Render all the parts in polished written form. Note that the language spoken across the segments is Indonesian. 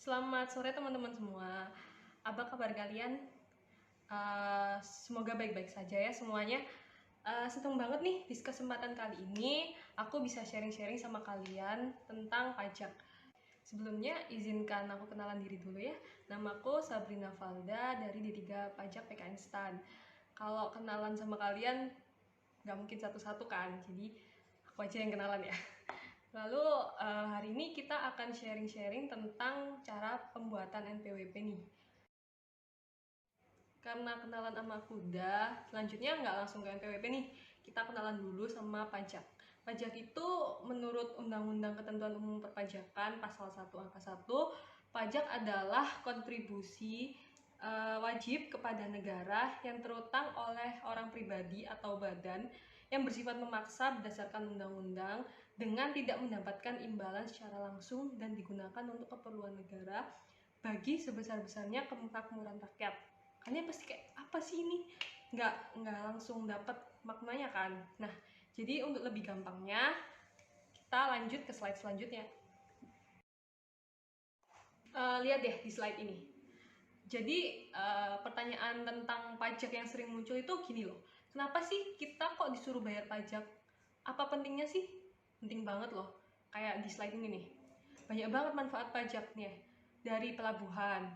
Selamat sore teman-teman semua. Apa kabar kalian? Semoga baik-baik saja ya semuanya. Seneng banget nih di kesempatan kali ini aku bisa sharing-sharing sama kalian tentang pajak. Sebelumnya izinkan aku kenalan diri dulu ya. Namaku Sabrina Valda dari D3 Pajak PK Instan. Kalau kenalan sama kalian nggak mungkin satu-satu kan, jadi aku aja yang kenalan ya. Lalu hari ini kita akan sharing-sharing tentang cara pembuatan NPWP nih. Karena kenalan sama kuda, selanjutnya nggak langsung ke NPWP nih. Kita kenalan dulu sama pajak. Pajak itu menurut Undang-Undang Ketentuan Umum Perpajakan Pasal 1 Angka 1, pajak adalah kontribusi wajib kepada negara yang terutang oleh orang pribadi atau badan yang bersifat memaksa berdasarkan undang-undang dengan tidak mendapatkan imbalan secara langsung dan digunakan untuk keperluan negara bagi sebesar-besarnya kemakmuran rakyat. Kalian pasti kayak apa sih ini? Nggak langsung dapat maknanya kan? Nah, jadi untuk lebih gampangnya kita lanjut ke slide selanjutnya. Lihat deh di slide ini. Jadi pertanyaan tentang pajak yang sering muncul itu gini loh. Kenapa sih kita kok disuruh bayar pajak? Apa pentingnya sih? Penting banget loh. Kayak di slide ini nih. Banyak banget manfaat pajak nih. Dari pelabuhan,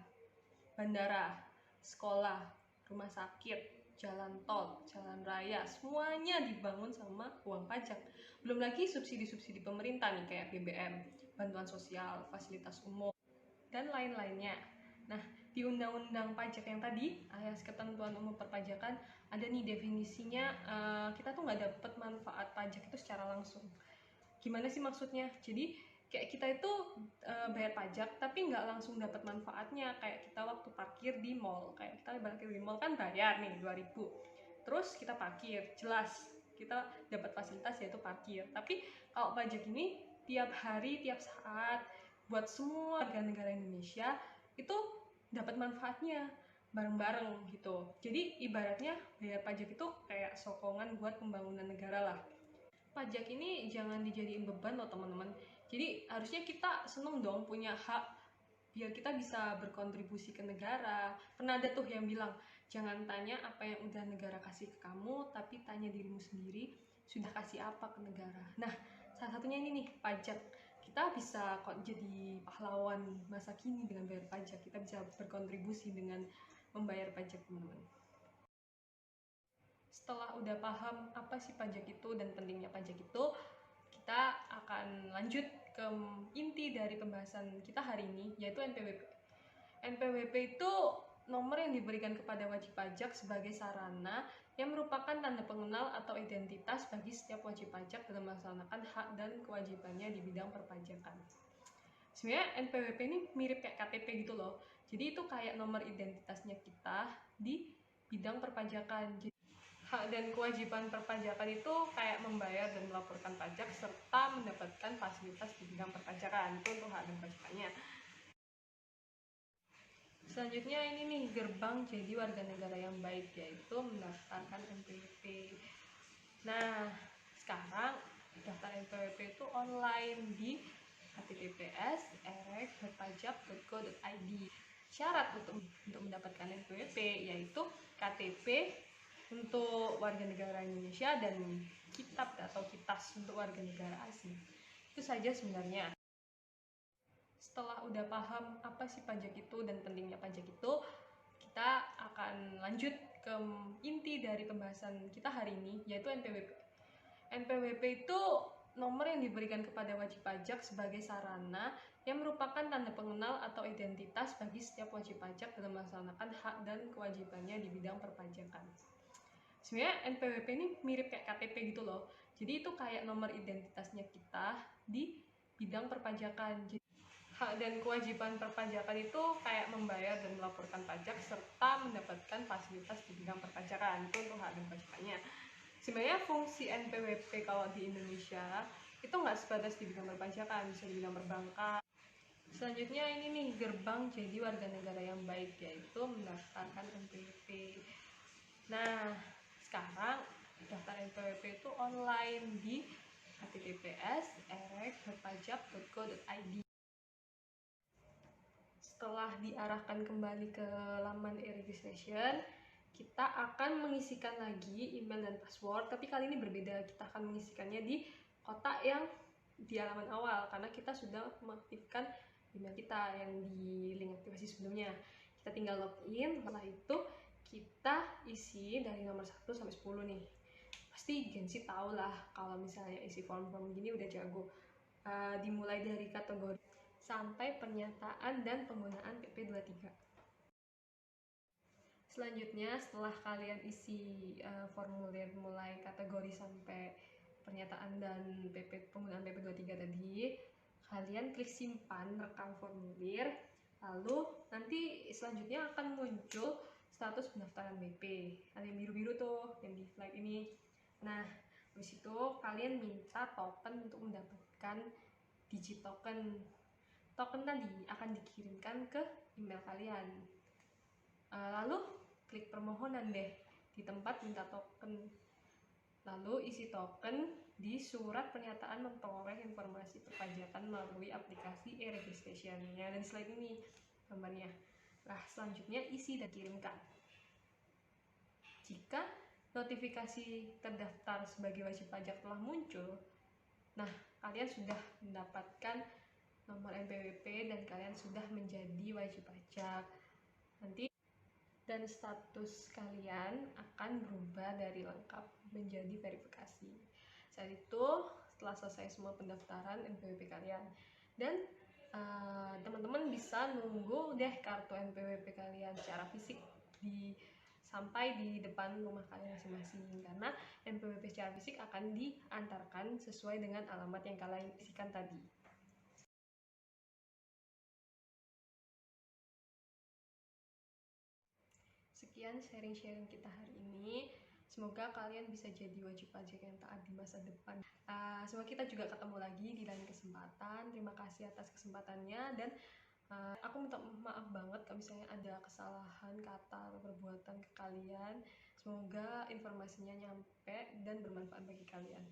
bandara, sekolah, rumah sakit, jalan tol, jalan raya, semuanya dibangun sama uang pajak. Belum lagi subsidi-subsidi pemerintah nih kayak BBM, bantuan sosial, fasilitas umum, dan lain-lainnya. Nah, di Undang-Undang Pajak yang tadi, alias Ketentuan Umum Perpajakan, ada nih definisinya, kita tuh nggak dapat manfaat pajak itu secara langsung. Gimana sih maksudnya? Jadi kayak kita itu bayar pajak tapi nggak langsung dapat manfaatnya. Kayak kita waktu parkir di mall, kayak kita parkir di mall kan bayar nih 2.000, terus kita parkir, jelas kita dapat fasilitas yaitu parkir. Tapi kalau pajak ini tiap hari, tiap saat, buat semua warga negara Indonesia itu dapat manfaatnya bareng-bareng gitu. Jadi ibaratnya bayar pajak itu kayak sokongan buat pembangunan negara lah. Pajak ini jangan dijadiin beban loh teman-teman. Jadi harusnya kita seneng dong punya hak biar kita bisa berkontribusi ke negara. Pernah ada tuh yang bilang, jangan tanya apa yang udah negara kasih ke kamu, tapi tanya dirimu sendiri, sudah kasih apa ke negara. Nah, salah satunya ini nih, pajak. Kita bisa kok jadi pahlawan masa kini dengan bayar pajak. Kita bisa berkontribusi dengan membayar pajak, teman-teman. Setelah udah paham apa sih pajak itu dan pentingnya pajak itu, kita akan lanjut ke inti dari pembahasan kita hari ini, yaitu NPWP. NPWP itu nomor yang diberikan kepada wajib pajak sebagai sarana yang merupakan tanda pengenal atau identitas bagi setiap wajib pajak dalam melaksanakan hak dan kewajibannya di bidang perpajakan. Sebenarnya NPWP ini mirip kayak KTP gitu loh. Jadi itu kayak nomor identitasnya kita di bidang perpajakan. Jadi, hak dan kewajiban perpajakan itu kayak membayar dan melaporkan pajak serta mendapatkan fasilitas di bidang perpajakan. Itu untuk hak dan kewajibannya. Selanjutnya ini nih gerbang jadi warga negara yang baik, yaitu mendaftarkan NPWP. Nah, sekarang daftar NPWP itu online di https://erek.pajak.go.id. Syarat untuk mendapatkan NPWP yaitu KTP untuk warga negara Indonesia dan kitab atau kitas untuk warga negara asing. Itu saja sebenarnya. Setelah udah paham apa sih pajak itu dan pentingnya pajak itu, kita akan lanjut ke inti dari pembahasan kita hari ini, yaitu NPWP. NPWP itu nomor yang diberikan kepada wajib pajak sebagai sarana yang merupakan tanda pengenal atau identitas bagi setiap wajib pajak dalam melaksanakan hak dan kewajibannya di bidang perpajakan. Sebenarnya NPWP ini mirip kayak KTP gitu loh. Jadi itu kayak nomor identitasnya kita di bidang perpajakan. Jadi, hak dan kewajiban perpajakan itu kayak membayar dan melaporkan pajak serta mendapatkan fasilitas di bidang perpajakan. Itu untuk hak dan kewajibannya. Sebenarnya fungsi NPWP kalau di Indonesia itu nggak sebatas di bidang perpajakan, bisa di bidang perbankan. Selanjutnya ini nih gerbang jadi warga negara yang baik, yaitu mendaftarkan NPWP. Nah, sekarang daftar NPWP itu online di https://erek.pajak.go.id. setelah diarahkan kembali ke laman e-registration, kita akan mengisikan lagi email dan password, tapi kali ini berbeda. Kita akan mengisikannya di kotak yang di halaman awal, karena kita sudah mengaktifkan email kita yang di link aktivasi sebelumnya. Kita tinggal login, setelah itu kita isi dari nomor 1 sampai 10 nih. Pasti Gensi tahu lah kalau misalnya isi form-form gini udah jago. Dimulai dari kategori sampai pernyataan dan penggunaan PP23. Selanjutnya, setelah kalian isi formulir mulai kategori sampai pernyataan dan penggunaan PP23 tadi, kalian klik simpan rekam formulir, lalu nanti selanjutnya akan muncul status pendaftaran BP. Ada yang biru-biru tuh, yang di slide ini. Nah, habis itu kalian minta token untuk mendapatkan digit token. Token tadi akan dikirimkan ke email kalian. Lalu klik permohonan deh di tempat minta token. Lalu isi token di surat pernyataan memperoleh informasi perpajakan melalui aplikasi e-registration-nya, dan slide ini gambarnya. Nah, selanjutnya isi dan kirimkan. Jika notifikasi terdaftar sebagai wajib pajak telah muncul, nah kalian sudah mendapatkan nomor NPWP dan kalian sudah menjadi wajib pajak. Nanti dan status kalian akan berubah dari lengkap menjadi verifikasi. Saat itu setelah selesai semua pendaftaran NPWP kalian, dan teman-teman bisa nunggu deh kartu NPWP kalian secara fisik sampai di depan rumah kalian masing-masing, karena NPWP secara fisik akan diantarkan sesuai dengan alamat yang kalian isikan tadi. Sekian sharing-sharing kita hari ini. Semoga kalian bisa jadi wajib pajak yang taat di masa depan. Semoga kita juga ketemu lagi di lain kesempatan. Terima kasih atas kesempatannya, dan aku minta maaf banget kalau misalnya ada kesalahan kata atau perbuatan ke kalian. Semoga informasinya nyampe dan bermanfaat bagi kalian.